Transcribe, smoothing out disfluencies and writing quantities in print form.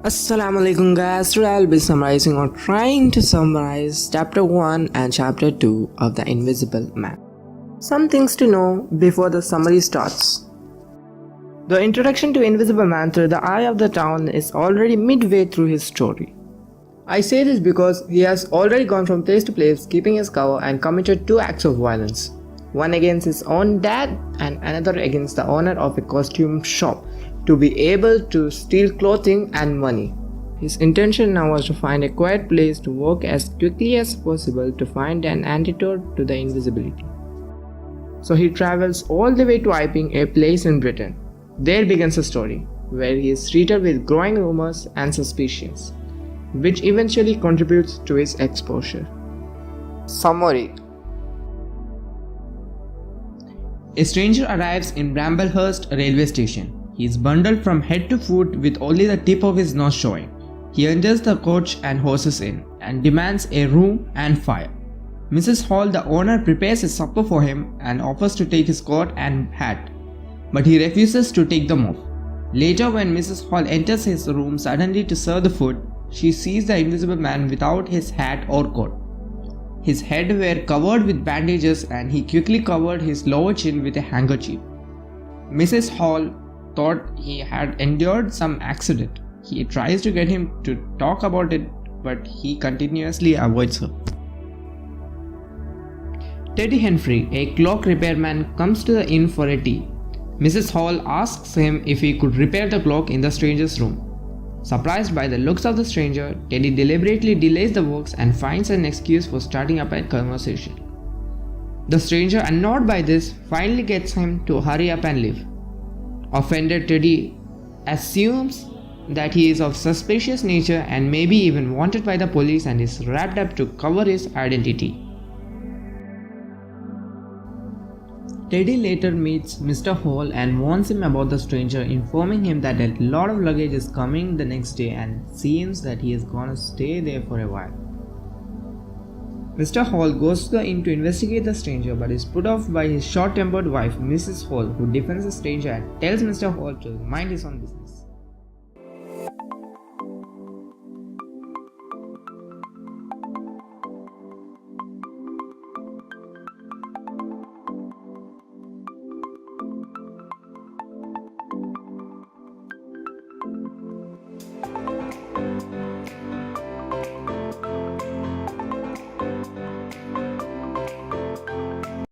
Assalamu alaikum guys, today I'll be summarizing or trying to summarize chapter 1 and chapter 2 of The Invisible Man. Some things to know before the summary starts. The introduction to Invisible Man through the eye of the town is already midway through his story. I say this because he has already gone from place to place keeping his cover and committed 2 acts of violence. One against his own dad and another against the owner of a costume shop to be able to steal clothing and money. His intention now was to find a quiet place to work as quickly as possible to find an antidote to the invisibility. So he travels all the way to Iping, a place in Britain. There begins the story, where he is treated with growing rumors and suspicions, which eventually contributes to his exposure. Summary. A stranger arrives in Bramblehurst railway station. He is bundled from head to foot with only the tip of his nose showing. He enters the coach and horses in and demands a room and fire. Mrs. Hall, the owner, prepares a supper for him and offers to take his coat and hat, but he refuses to take them off. Later, when Mrs. Hall enters his room suddenly to serve the food, she sees the invisible man without his hat or coat. His head were covered with bandages and he quickly covered his lower chin with a handkerchief. Mrs. Hall thought he had endured some accident. He tries to get him to talk about it, but he continuously avoids her. Teddy Henfrey, a clock repairman, comes to the inn for a tea. Mrs. Hall asks him if he could repair the clock in the stranger's room. Surprised by the looks of the stranger, Teddy deliberately delays the works and finds an excuse for starting up a conversation. The stranger, annoyed by this, finally gets him to hurry up and leave. Offended, Teddy assumes that he is of suspicious nature and maybe even wanted by the police and is wrapped up to cover his identity. Teddy later meets Mr. Hall and warns him about the stranger, informing him that a lot of luggage is coming the next day and seems that he is gonna stay there for a while. Mr. Hall goes to the inn to investigate the stranger but is put off by his short-tempered wife, Mrs. Hall, who defends the stranger and tells Mr. Hall to mind his own business.